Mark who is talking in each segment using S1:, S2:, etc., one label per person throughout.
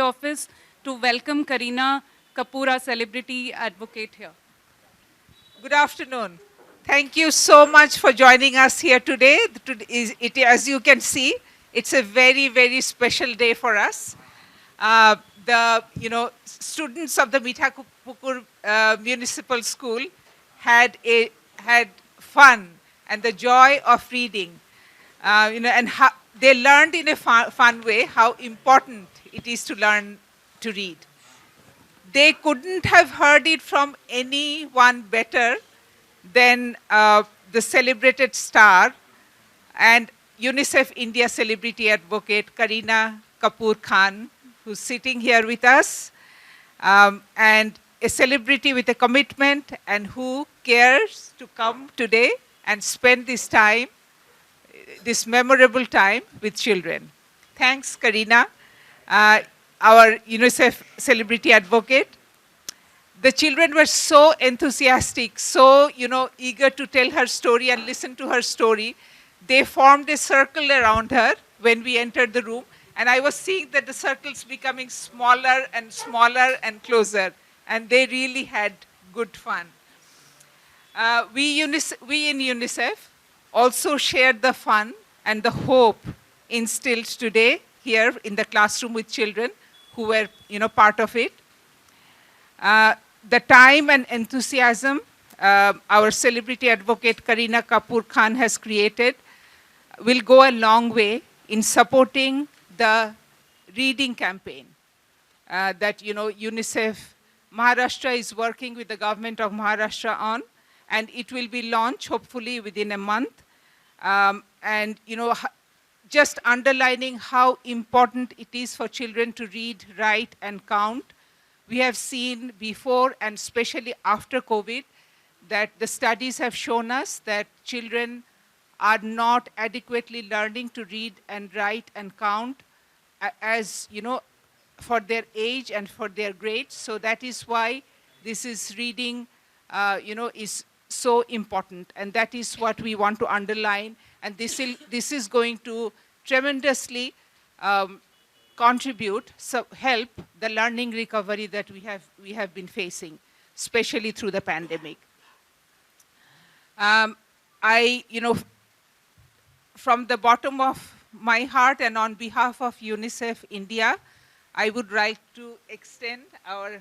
S1: office to welcome Kareena, Kapoor, celebrity advocate here.
S2: Good afternoon. Thank you so much for joining us here today. As you can see, it's a very, very special day for us. The students of the Mitha Municipal School had fun and the joy of reading. And they learned in a fun way how important it is to learn to read. They couldn't have heard it from anyone better than the celebrated star and UNICEF India celebrity advocate Kareena Kapoor Khan, who's sitting here with us, and a celebrity with a commitment and who cares to come today and spend this time, this memorable time with children. Thanks, Kareena, our UNICEF celebrity advocate. The children were so enthusiastic, so eager to tell her story and listen to her story. They formed a circle around her when we entered the room, and I was seeing that the circles becoming smaller and smaller and closer, and they really had good fun. We in UNICEF also shared the fun and the hope instilled today here in the classroom with children who were part of it. The time and enthusiasm our celebrity advocate Kareena Kapoor Khan has created will go a long way in supporting the reading campaign that UNICEF Maharashtra is working with the government of Maharashtra on, and it will be launched hopefully within a month. And just underlining how important it is for children to read, write, and count. We have seen before, and especially after COVID, that the studies have shown us that children are not adequately learning to read and write and count as, for their age and for their grades. So that is why this is reading, is so important. And that is what we want to underline. And this is going to tremendously contribute, help the learning recovery that we have been facing, especially through the pandemic. From the bottom of my heart and on behalf of UNICEF India, I would like to extend our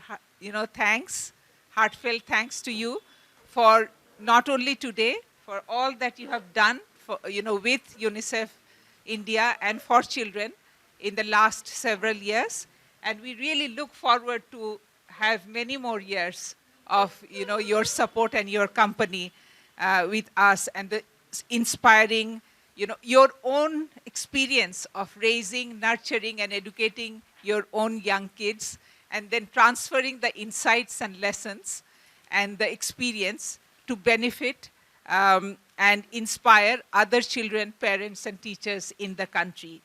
S2: thanks, heartfelt thanks to you for not only today, for all that you have done for, with UNICEF India and for children in the last several years. And we really look forward to have many more years of your support and your company with us, and the inspiring your own experience of raising, nurturing, and educating your own young kids, and then transferring the insights and lessons and the experience to benefit and inspire other children, parents, and teachers in the country.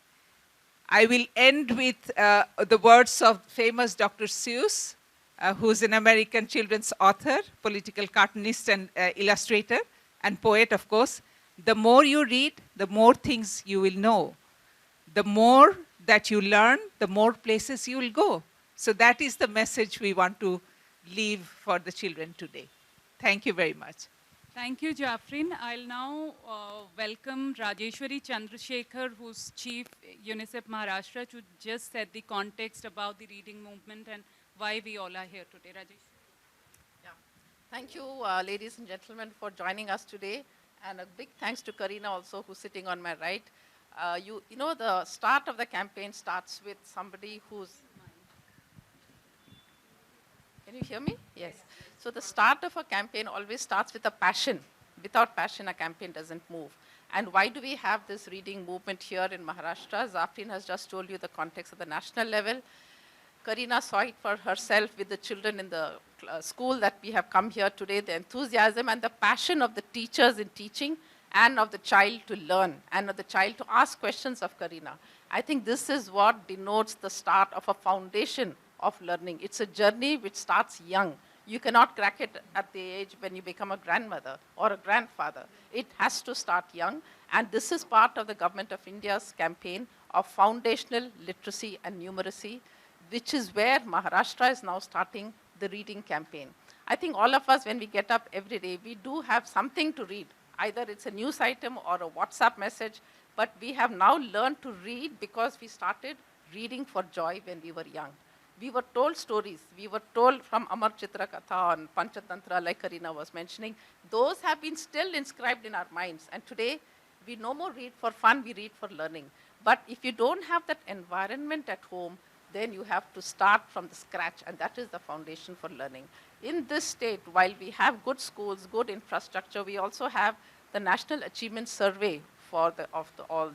S2: I will end with the words of famous Dr. Seuss, who's an American children's author, political cartoonist, and illustrator, and poet, of course. The more you read, the more things you will know. The more that you learn, the more places you will go. So that is the message we want to leave for the children today. Thank you very much.
S1: Thank you, Jafrin. I'll now welcome Rajeshwari Chandrasekhar, who's Chief UNICEF Maharashtra, to just set the context about the reading movement and why we all are here today. Rajesh.
S3: Yeah. Thank you, ladies and gentlemen, for joining us today. And a big thanks to Kareena also, who's sitting on my right. The start of the campaign starts with somebody who's... Can you hear me? Yes. So the start of a campaign always starts with a passion. Without passion, a campaign doesn't move. And why do we have this reading movement here in Maharashtra? Zafrin has just told you the context at the national level. Kareena saw it for herself with the children in the school that we have come here today, the enthusiasm and the passion of the teachers in teaching and of the child to learn and of the child to ask questions of Kareena. I think this is what denotes the start of a foundation of learning. It's a journey which starts young. You cannot crack it at the age when you become a grandmother or a grandfather. It has to start young, and this is part of the Government of India's campaign of foundational literacy and numeracy. which is where Maharashtra is now starting the reading campaign. I think all of us, when we get up every day, we do have something to read. Either it's a news item or a WhatsApp message, but we have now learned to read because we started reading for joy when we were young. We were told stories. We were told from Amar Chitra Katha and Panchatantra, like Kareena was mentioning. Those have been still inscribed in our minds. And today, we no more read for fun, we read for learning. But if you don't have that environment at home, then you have to start from the scratch, and that is the foundation for learning. In this state, while we have good schools, good infrastructure, we also have the National Achievement Survey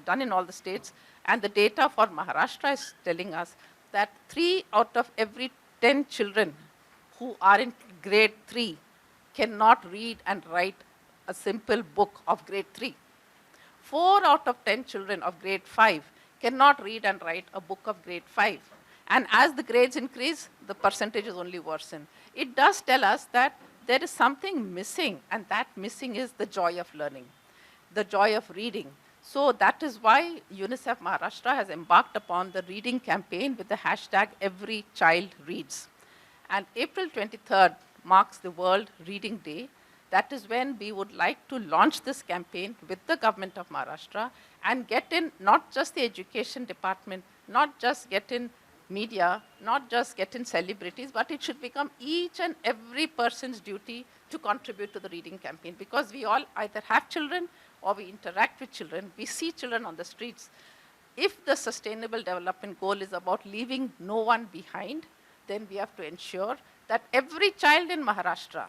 S3: done in all the states, and the data for Maharashtra is telling us that 3 out of every 10 children who are in grade 3 cannot read and write a simple book of grade 3. 4 out of 10 children of grade 5 cannot read and write a book of grade 5. And as the grades increase, the percentages only worsen. It does tell us that there is something missing, and that missing is the joy of learning, the joy of reading. So that is why UNICEF Maharashtra has embarked upon the reading campaign with the hashtag Every Child Reads. And April 23rd marks the World Reading Day. That is when we would like to launch this campaign with the government of Maharashtra and get in not just the education department, not just get in media, not just get in celebrities, but it should become each and every person's duty to contribute to the reading campaign, because we all either have children or we interact with children, we see children on the streets. If the sustainable development goal is about leaving no one behind, then we have to ensure that every child in Maharashtra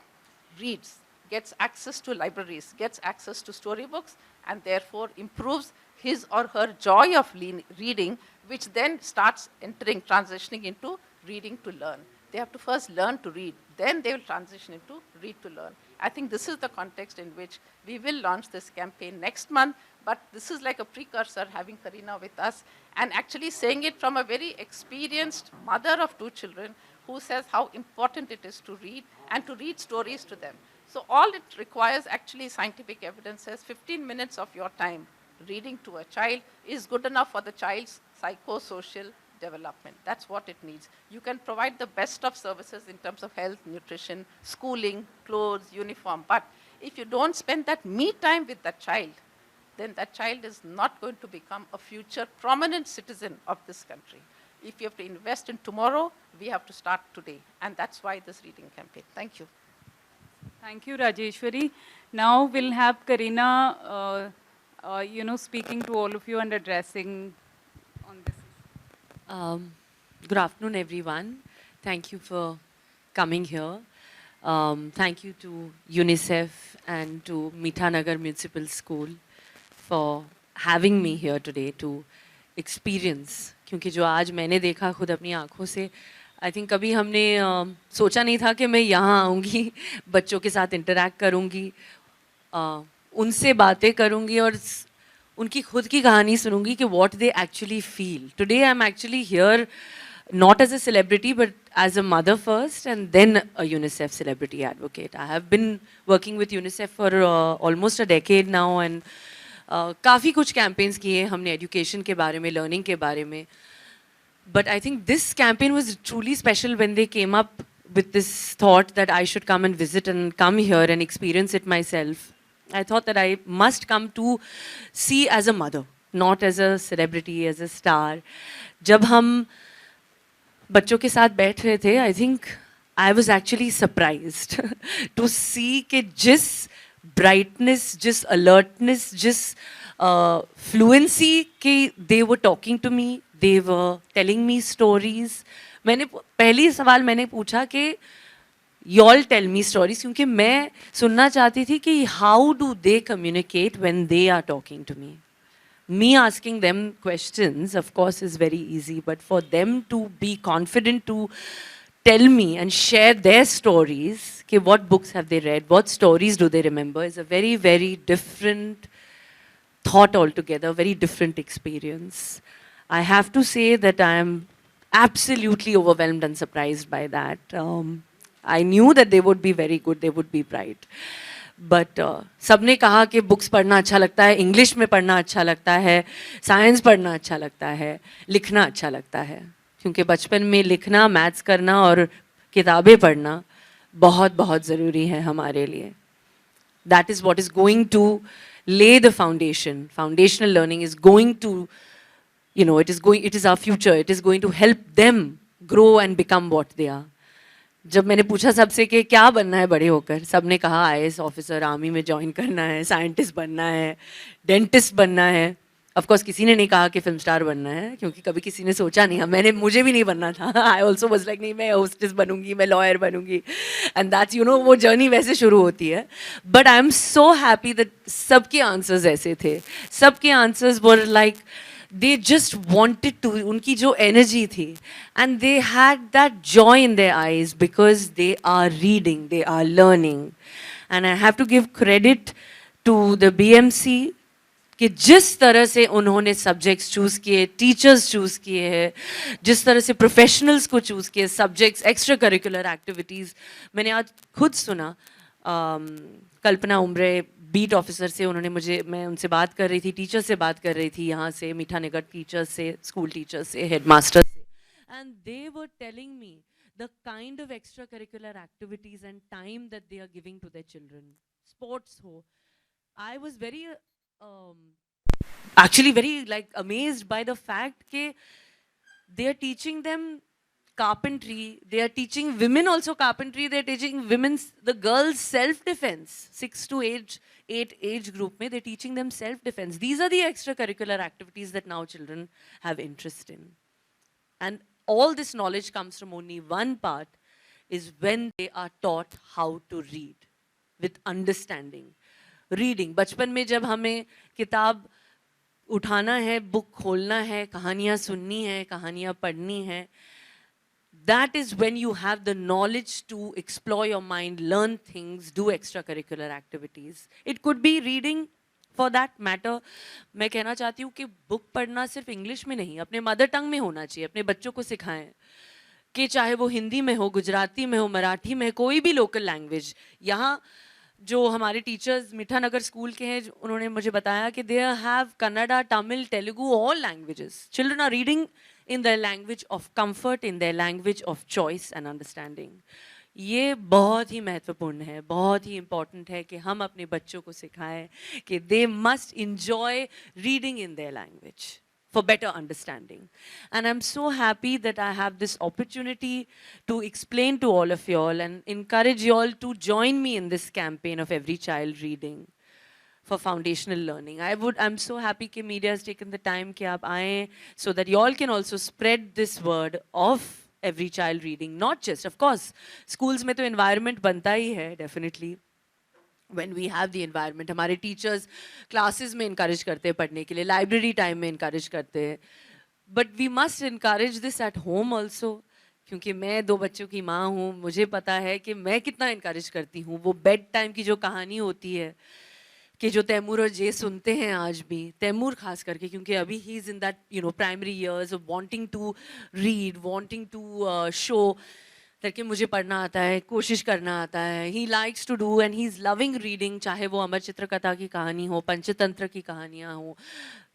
S3: reads, gets access to libraries, gets access to storybooks, and therefore improves his or her joy of reading, which then starts transitioning into reading to learn. They have to first learn to read, then they will transition into read to learn. I think this is the context in which we will launch this campaign next month, but this is like a precursor, having Kareena with us, and actually saying it from a very experienced mother of 2 children who says how important it is to read and to read stories to them. So all it requires, actually scientific evidence says 15 minutes of your time reading to a child is good enough for the child's psychosocial development. That's what it needs. You can provide the best of services in terms of health, nutrition, schooling, clothes, uniform, but if you don't spend that me time with that child, then that child is not going to become a future prominent citizen of this country. If you have to invest in tomorrow, we have to start today, and that's why this reading campaign. Thank you.
S1: Thank you, Rajeshwari. Now we'll have Kareena, speaking to all of you and addressing on this.
S4: Good afternoon, everyone. Thank you for coming here. Thank you to UNICEF and to Mitha Nagar Municipal School for having me here today to experience. क्योंकि जो आज मैंने देखा खुद अपनी आँखों से, I think कभी हमने सोचा नहीं था कि मैं यहाँ आऊँगी, बच्चों के साथ इंटरैक्ट करूँगी, उनसे बातें करूँगी और उनकी खुद की कहानी सुनूंगी कि what they actually feel. Today I'm actually here not as a celebrity but as a mother first and then a UNICEF celebrity advocate. I have been working with UNICEF for almost a decade now and काफ़ी कुछ campaigns किए हमने education के बारे में, learning के बारे में. But I think this campaign was truly special when they came up with this thought that I should come and visit and come here and experience it myself. I thought that I must come to see as a mother, not as a celebrity, as a star. जब हम बच्चों के साथ बैठ रहे थे, I think I was actually surprised to see कि जिस brightness, जिस alertness, जिस fluency कि they were talking to me, they were telling me stories. मैंने पहली सवाल मैंने पूछा कि you all tell me stories क्योंकि मैं सुनना चाहती थी कि how do they communicate when they are talking to me. Me asking them questions of course is very easy, but for them to be confident to tell me and share their stories, कि what books have they read, what stories do they remember, is a very, very different thought altogether, very different experience. I have to say that I am absolutely overwhelmed and surprised by that. I knew that they would be very good, they would be bright. But सबने कहा कि books पढ़ना अच्छा लगता है, English में पढ़ना अच्छा लगता है, science पढ़ना अच्छा लगता है, लिखना अच्छा लगता है. क्योंकि बचपन में लिखना, मैथ्स करना और किताबें पढ़ना बहुत बहुत ज़रूरी है हमारे लिए. That is what is going to lay the foundation. Foundational learning is going to, it is our future. It is going to help them grow and become what they are. जब मैंने पूछा सबसे कि क्या बनना है बड़े होकर, सबने कहा आईएएस ऑफिसर, आर्मी में ज्वाइन करना है, साइंटिस्ट बनना है, डेंटिस्ट बनना है. ऑफ कोर्स किसी ने नहीं कहा कि फिल्म स्टार बनना है, क्योंकि कभी किसी ने सोचा नहीं. मुझे भी नहीं बनना था. आई ऑल्सो वाज लाइक नहीं, मैं होस्टेस बनूंगी, मैं लॉयर बनूंगी. एंड दैट्स वो जर्नी वैसे शुरू होती है. But I am so happy that सबके आंसर्स ऐसे थे. सबके answers were like they just wanted to, unki jo energy thi, and they had that joy in their eyes because they are reading, they are learning. And I have to give credit to the BMC कि जिस तरह से उन्होंने subjects choose किए, teachers choose किए हैं, जिस तरह से प्रोफेशनल्स को चूज़ किए, सब्जेक्ट्स, एक्स्ट्रा करिकुलर एक्टिविटीज़. मैंने आज खुद सुना, कल्पना उम्रे बीट ऑफिसर से, मैं उनसे बात कर रही थी, टीचर से बात कर रही थी, यहाँ से मीठा नगर टीचर्स से, स्कूल टीचर्स से, हेडमास्टर से, and they were telling me the kind of extra curricular activities and time that they are giving to their children. Sports हो, I was very actually very like amazed by the fact that they are teaching them carpentry, they are teaching women also carpentry, they are teaching the girls self-defense. 6 to 8 age group mein, they are teaching them self-defense. These are the extracurricular activities that now children have interest in. And all this knowledge comes from only one part, is when they are taught how to read with understanding. Reading, बचपन में जब हमें किताब उठाना है, book खोलना है, कहानियाँ सुननी है, कहानियाँ पढ़नी है, that is when you have the knowledge to explore your mind, learn things, do extracurricular activities. It could be reading for that matter. मैं कहना चाहती हूँ कि बुक पढ़ना सिर्फ इंग्लिश में नहीं, अपने मदर टंग में होना चाहिए. अपने बच्चों को सिखाएं कि चाहे वो हिंदी में हो, गुजराती में हो, मराठी में, कोई भी लोकल लैंग्वेज. यहाँ जो हमारे टीचर्स मीठा नगर स्कूल के हैं, उन्होंने मुझे बताया कि they have Kannada, Tamil, Telugu, all languages. Children are reading in their language of comfort, in their language of choice and understanding. ये बहुत ही महत्वपूर्ण है, बहुत ही इम्पॉर्टेंट है कि हम अपने बच्चों को सिखाएं कि they must enjoy reading in their language for better understanding. And I'm so happy that I have this opportunity to explain to all of y'all and encourage y'all to join me in this campaign of Every Child Reading for foundational learning. I'm so happy that media has taken the time कि आप आएं, so that y'all can also spread this word of Every Child Reading. Not just, of course, schools में तो environment बनता ही है, definitely. when we have the environment, हमारे teachers classes में encourage करते हैं पढ़ने के लिए, library time में encourage करते हैं, but we must encourage this at home also. क्योंकि मैं 2 बच्चों की माँ हूँ, मुझे पता है कि मैं कितना encourage करती हूँ. वो बेड टाइम की जो कहानी होती है कि जो तैमूर और जे सुनते हैं आज भी, तैमूर खास करके, क्योंकि अभी he is in that primary years of wanting to read, wanting to show कि मुझे पढ़ना आता है, कोशिश करना आता है. He likes to do and he is loving reading, चाहे वो अमर चित्रकथा की कहानी हो, पंचतंत्र की कहानियाँ हो,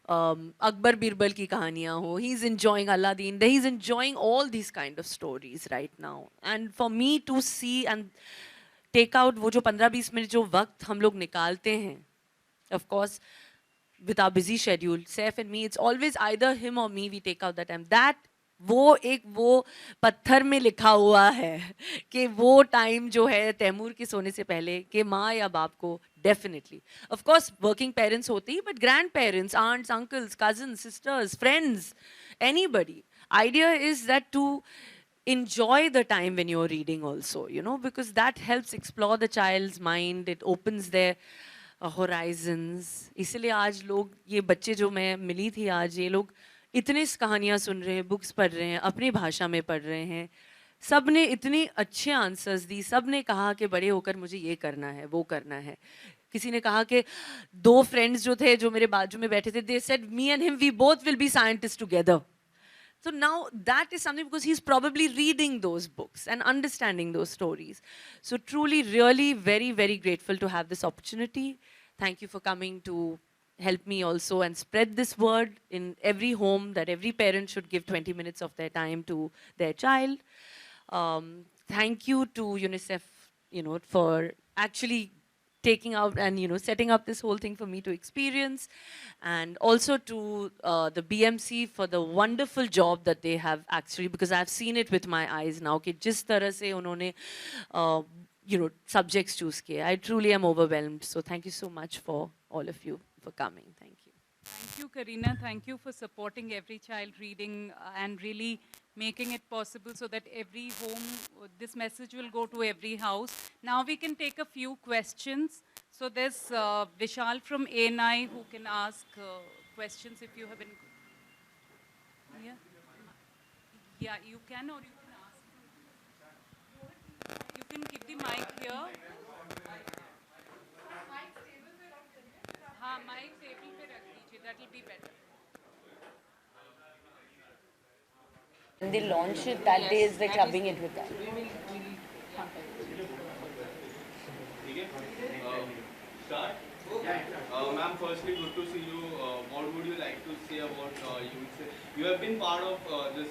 S4: अकबर बीरबल की कहानियाँ हो. He is enjoying Aladdin, he is enjoying all this kind of stories right now. And for me to see and take out वो जो 15-20 मिनट जो वक्त हम लोग निकालते हैं, of course with our busy schedule, Saif and me, it's always either him or me, we take out that time. That वो पत्थर में लिखा हुआ है कि वो टाइम जो है तैमूर के सोने से पहले कि माँ या बाप को definitely, of course working parents होते ही, but grandparents, aunts, uncles, cousins, sisters, friends, anybody. Idea is that to enjoy the time when you're reading also, because that helps explore the child's mind, it opens their horizons. इसलिए आज लोग, ये बच्चे जो मैं मिली थी आज, ये लोग इतने कहानियाँ सुन रहे हैं, बुक्स पढ़ रहे हैं, अपनी भाषा में पढ़ रहे हैं. सब ने इतने अच्छे आंसर्स दी, सब ने कहा कि बड़े होकर मुझे ये करना है, वो करना है. किसी ने कहा कि 2 फ्रेंड्स जो थे, जो मेरे बाजू में बैठे थे, they said me and him we both will be scientist together. So now that is something, because he's probably reading those books and understanding those stories. So truly, really very, very grateful to have this opportunity. Thank you for coming to help me also and spread this word in every home that every parent should give 20 minutes of their time to their child. Thank you to UNICEF, for actually taking out and setting up this whole thing for me to experience, and also to the BMC for the wonderful job that they have actually, because I've seen it with my eyes now कि जिस तरह से उन्होंने subjects choose किए. I truly am overwhelmed. So thank you so much for all of you for coming. Thank you.
S1: Thank you, Kareena. Thank you for supporting every child reading and really making it possible so that every home, this message will go to every house. Now we can take a few questions. So there's Vishal from ANI who can ask questions if you have any. Yeah? Yeah, you can or you can ask. You can keep the mic here. हाँ mic table पे रख दीजिए. That will be better.
S4: And they launch it that day is they're clubbing it with that.
S5: Start. Ma'am, firstly, good to see you. What would you like to say about UNICEF? You have been part of this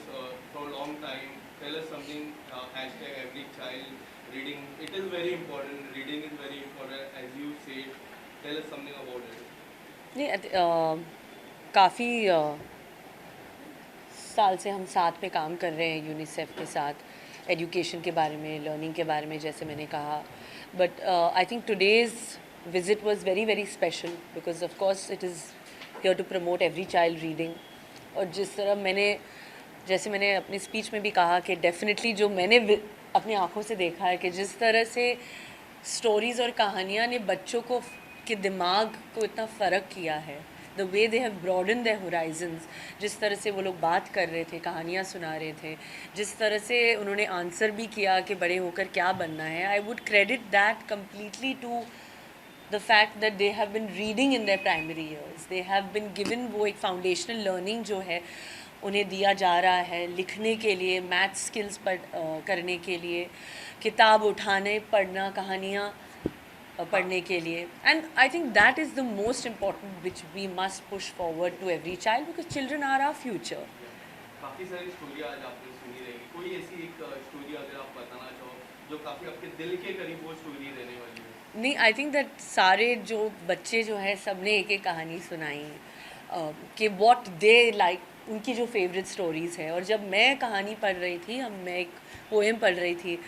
S5: for a long time. Tell us something. Hashtag every child reading. It is very important. Reading is very important, as you say. Tell us something about it.
S4: नहीं काफ़ी साल से हम साथ में काम कर रहे हैं यूनिसेफ के साथ एजुकेशन के बारे में, लर्निंग के बारे में, जैसे मैंने कहा. But I think today's visit was very very special because of course it is here to promote every child reading. और जिस तरह जैसे मैंने अपनी स्पीच में भी कहा कि डेफिनेटली जो मैंने अपनी आँखों से देखा है कि जिस तरह से स्टोरीज़ और कहानियाँ ने बच्चों के दिमाग को इतना फ़र्क किया है, the way they have broaden their horizons, जिस तरह से वो लोग बात कर रहे थे, कहानियाँ सुना रहे थे, जिस तरह से उन्होंने आंसर भी किया कि बड़े होकर क्या बनना है. I would credit that completely to the fact that they have been reading in their primary years. They have been given वो एक foundational learning जो है उन्हें दिया जा रहा है लिखने के लिए, मैथ स्किल्स करने के लिए, किताब उठाने, पढ़ना, कहानियाँ पढ़ने के लिए. And I think that is the most important which we must push forward to every child because children are our future.
S5: काफ़ी सारी स्टोरी आज आपने सुनी रहेगी. कोई ऐसी एक स्टोरी अगर आप बताना चाहो जो काफ़ी आपके दिल के करीब वो स्टोरी रहने वाली है?
S4: नहीं, आई थिंक दैट सारे जो बच्चे जो हैं सब ने एक एक कहानी सुनाई कि व्हाट दे लाइक, उनकी जो फेवरेट स्टोरीज़ है. और जब मैं कहानी पढ़ रही थी, मैं एक पोएम पढ़ रही थी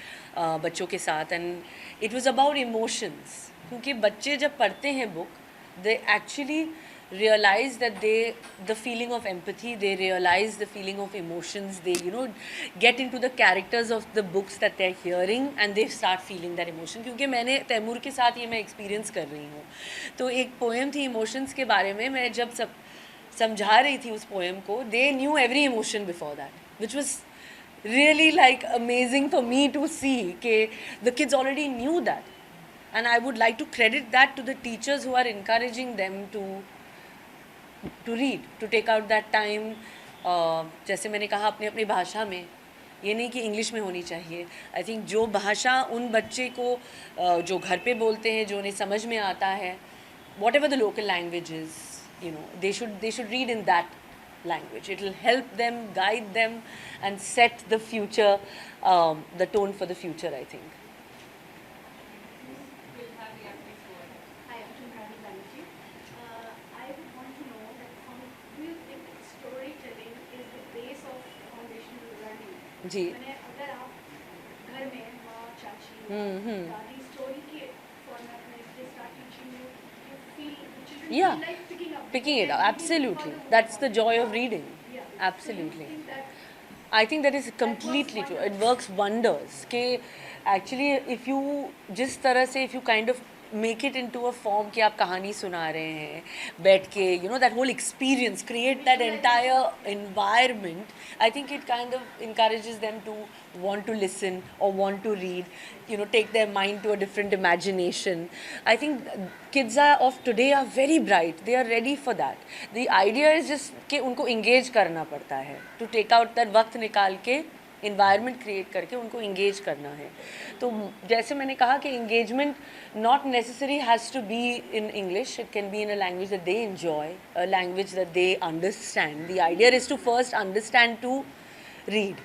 S4: बच्चों के साथ, and it was about emotions. क्योंकि बच्चे जब पढ़ते हैं book, they actually realize that the feeling of empathy, they realize the feeling of emotions, they get into the characters of the books that they're hearing and they start feeling that emotion. क्योंकि मैंने तैमूर के साथ ये मैं experience कर रही हूँ. तो एक पोएम थी इमोशंस के बारे में, मैं जब समझा रही थी उस पोएम को, they knew every emotion before that, which was really like amazing for me to see कि the kids already knew that. And I would like to credit that to the teachers who are encouraging them to read, to take out that time. जैसे मैंने कहा अपनी अपनी भाषा में, ये नहीं कि इंग्लिश में होनी चाहिए. आई थिंक जो भाषा उन बच्चे को जो घर पे बोलते हैं, जो उन्हें समझ में आता है, what ever the local language is, they should read in that language. It will help them, guide them and set the future, the tone for the future, I think. जी.
S6: अगर आप घर में माँ, चाची, दादी स्टोरी के फॉर्मेट में they start teaching you, you feel the children feel like
S4: picking it up. Absolutely, that's the joy of reading. Absolutely. I think that is completely true. It works wonders. कि actually if you जिस तरह से if you kind of make it into a form कि आप कहानी सुना रहे हैं बैठ के, that whole experience, create that entire environment, I think it kind of encourages them to want to listen or want to read, take their mind to a different imagination. I think kids of today are very bright. They are ready for that. The idea is just कि उनको engage करना पड़ता है, to take out that वक्त निकाल के environment create करके उनको engage करना है. तो जैसे मैंने कहा कि engagement not necessarily has to be in English. It can be in a language that they enjoy, a language that they understand. The idea is to first understand to read.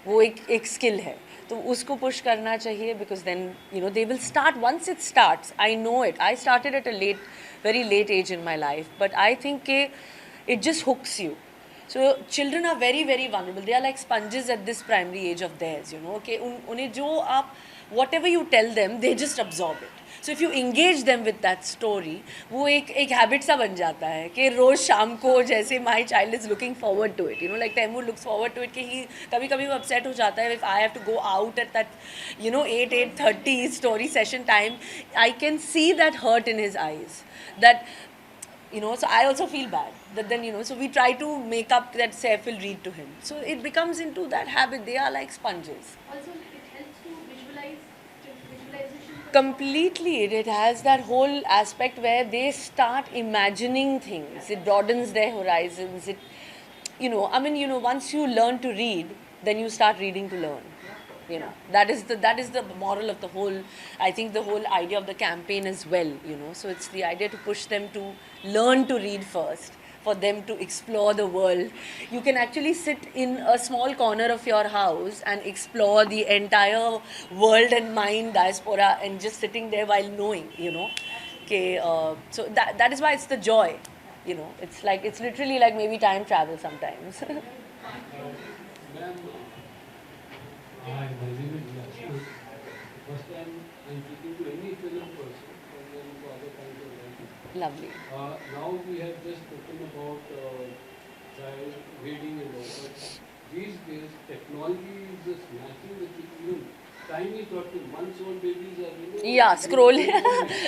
S4: वो एक skill है. तो उसको push करना चाहिए because then you know they will start once it starts. I know it. I started at a very late age in my life, but I think it just hooks you. So children are very very vulnerable. They are like sponges at this primary age of theirs. You know, okay. उन्हें जो आप whatever you tell them, they just absorb it. So if you engage them with that story, वो एक habit सा बन जाता है कि रोज शाम को जैसे my child is looking forward to it, you know, like Taimur looks forward to it कि he कभी-कभी वो upset हो जाता है if I have to go out at that, you know, 8:30 story session time. I can see that hurt in his eyes. That, you know, so I also feel bad. That then, you know, so we try to make up that Saif will read to him. So it becomes into that habit. They are like sponges.
S6: Also, it helps to visualize, visualization.
S4: Completely. It has that whole aspect where they start imagining things. It broadens their horizons. It, you know, I mean, you know, once you learn to read, then you start reading to learn. You know, that is the moral of the whole, I think the whole idea of the campaign as well, you know. So it's the idea to push them to learn to read first, for them to explore the world. You can actually sit in a small corner of your house and explore the entire world and mind diaspora and just sitting there while knowing, you know. Okay, so that is why it's the joy, you know. It's literally like maybe time travel sometimes.
S7: Hi, my name is Yashu. First time I'm speaking to any film person and then to other kinds of writing.
S4: Lovely.
S7: Now we have just spoken about child reading and all, but these days technology is just smashing the children. Tiny 30 months old babies are, you know,
S4: Yeah, scroll.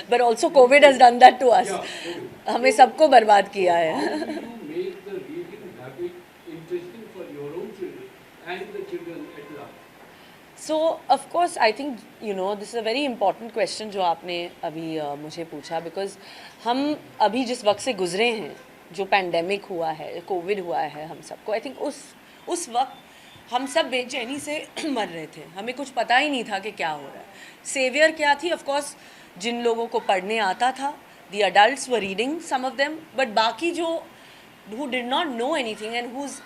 S4: But also COVID has done that to us.
S7: Yeah, COVID.
S4: हमें सबको बर्बाद किया है.
S7: How do you make the reading habit interesting for your own children and the children at large?
S4: So of course I think, you know, this is a very important question जो आपने अभी मुझे पूछा, because हम अभी जिस वक्त से गुजरे हैं, जो पैंडेमिक हुआ है, कोविड हुआ है हम सबको, आई थिंक उस वक्त हम सब बेचैनी से मर रहे थे. हमें कुछ पता ही नहीं था कि क्या हो रहा है. सेवियर क्या थी? ऑफ कोर्स जिन लोगों को पढ़ने आता था, the adults were reading some of them, but बाकी जो who did not know anything and who's,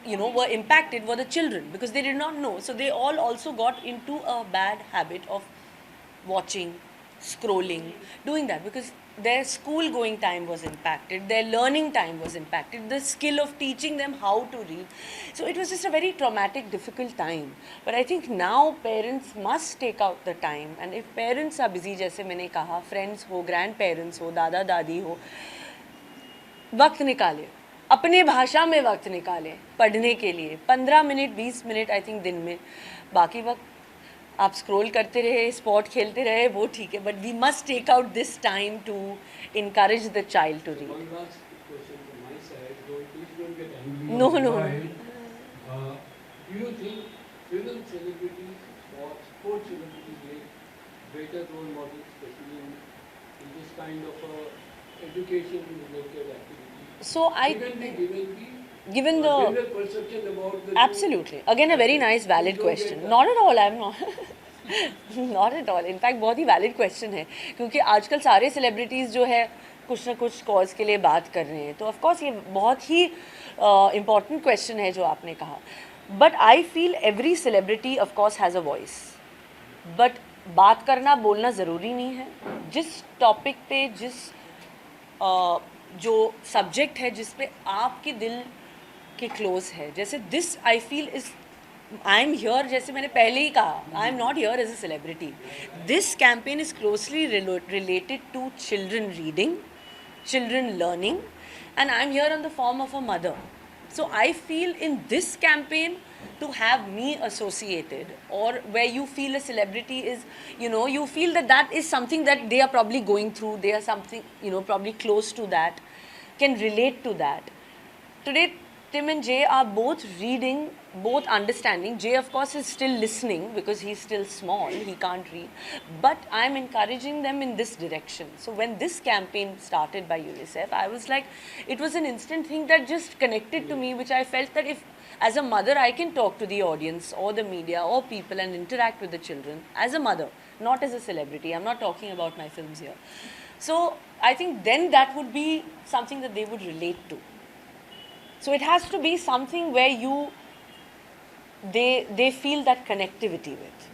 S4: you know, were impacted were the children, because they did not know. So they all also got into a bad habit of watching, scrolling, doing that, because their school going time was impacted, their learning time was impacted, the skill of teaching them how to read. So it was just a very traumatic, difficult time. But I think now parents must take out the time, and if parents are busy, जैसे मैंने कहा, friends हो, grandparents हो, दादा दादी हो, वक्त निकाले, अपने भाषा में वक्त निकालें पढ़ने के लिए. 15 मिनट 20 मिनट आई थिंक दिन में. बाकी वक्त आप स्क्रॉल करते रहे, स्पॉट खेलते रहे, वो ठीक है, but we must take out this time to encourage the child to read.
S7: One last question from my side. Please don't get angry.
S4: No.
S7: Do you think film celebrities or sports celebrities make better role models, especially in this kind of education-related activity?
S4: So I given the
S7: general perception about the
S4: absolutely, again a very nice valid question. Not at all, I'm not. Not at all. In fact बहुत ही valid question है, क्योंकि आजकल सारे celebrities जो है कुछ ना कुछ cause के लिए बात कर रहे हैं. तो of course ये बहुत ही important question है जो आपने कहा. But I feel every celebrity of course has a voice. But बात करना बोलना ज़रूरी नहीं है. जिस topic पे जिस जो सब्जेक्ट है जिस पे आपके दिल के क्लोज है, जैसे this I feel is I am here, जैसे मैंने पहले ही कहा, I am not here as a celebrity. This campaign is closely related to children reading, children learning, and I'm here on the form of a mother. So I feel in this campaign to have me associated, or where you feel a celebrity is, you know, you feel that that is something that they are probably going through, they are something, you know, probably close to that, can relate to that. Today Tim and Jay are both reading, both understanding. Jay, of course, is still listening because he's still small, he can't read. But I'm encouraging them in this direction. So when this campaign started by UNICEF, I was like, it was an instant thing that just connected to me, which I felt that if, as a mother, I can talk to the audience or the media or people and interact with the children as a mother, not as a celebrity. I'm not talking about my films here. So I think then that would be something that they would relate to. So it has to be something where they feel that connectivity with.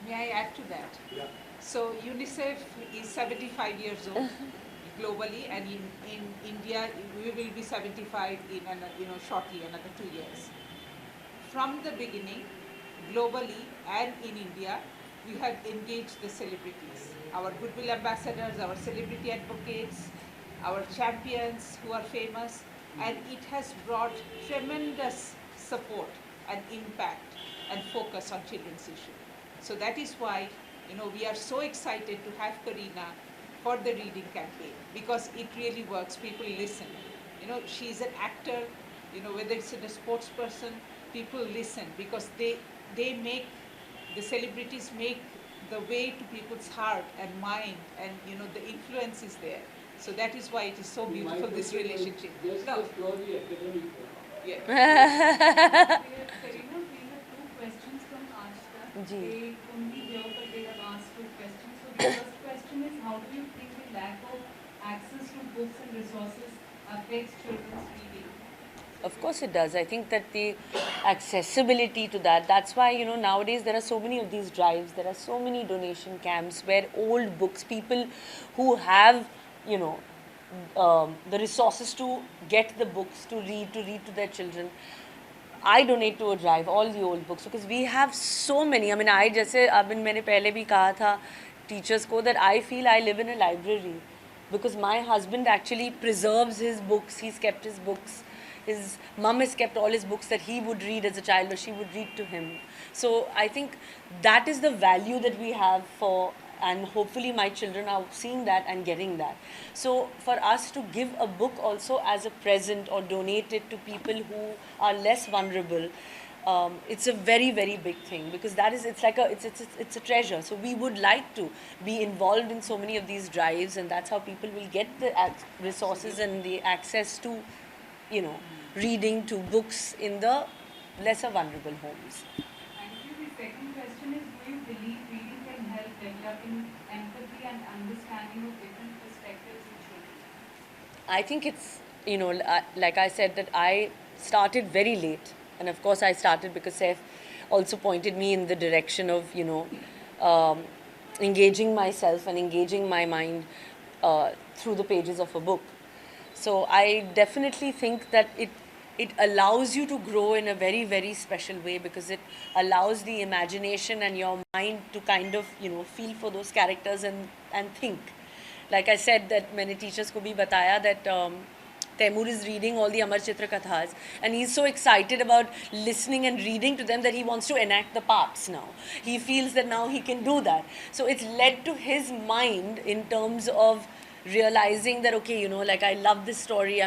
S2: May I add to that?
S7: Yeah.
S2: So UNICEF is 75 years old globally, and in India we will be 75 in shortly, another 2 years. From the beginning, globally and in India, we have engaged the celebrities, our goodwill ambassadors, our celebrity advocates, our champions who are famous, and it has brought tremendous support and impact and focus on children's issues. So that is why we are so excited to have Kareena for the reading campaign, because it really works. People listen. She's an actor. Whether it's a sports person, people listen because they make, the celebrities make the way to people's heart and mind, and the influence is there. So that is why it is so beautiful, this relationship.
S7: Just
S2: No.
S7: a purely academic one.
S2: Yeah.
S1: Kareena, we have two questions from Ashka.
S4: Ji.
S1: They only here, but they have asked two questions. So the first question is, how do you think the lack of access to books and resources affects children's reading?
S4: Of course it does. I think that the accessibility to that's why, nowadays there are so many of these drives, there are so many donation camps where old books, people who have, the resources to get the books to read to their children. I donate to a drive, all the old books, because we have so many. I mean, मैंने पहले भी कहा था teachers को that I feel I live in a library, because my husband actually preserves his books. He's kept his books. His mum has kept all his books that he would read as a child, or she would read to him. So I think that is the value that we have for, and hopefully my children are seeing that and getting that. So for us to give a book also as a present or donate it to people who are less vulnerable, it's a very, very big thing, because it's a treasure. So we would like to be involved in so many of these drives, and that's how people will get the resources and the access to, reading, to books in the lesser vulnerable homes.
S1: Thank you. The second question is, do you believe reading can help developing empathy and understanding of different perspectives in children?
S4: I think it's, like I said, that I started very late. And of course I started because Saif also pointed me in the direction of, engaging myself and engaging my mind through the pages of a book. So I definitely think that it allows you to grow in a very, very special way, because it allows the imagination and your mind to kind of, feel for those characters and think. Like I said, that many teachers ko bhi bataya that Taimur is reading all the Amar Chitra Kathas, and he's so excited about listening and reading to them that he wants to enact the parts now. He feels that now he can do that. So it's led to his mind in terms of realizing that, okay, like I love this story.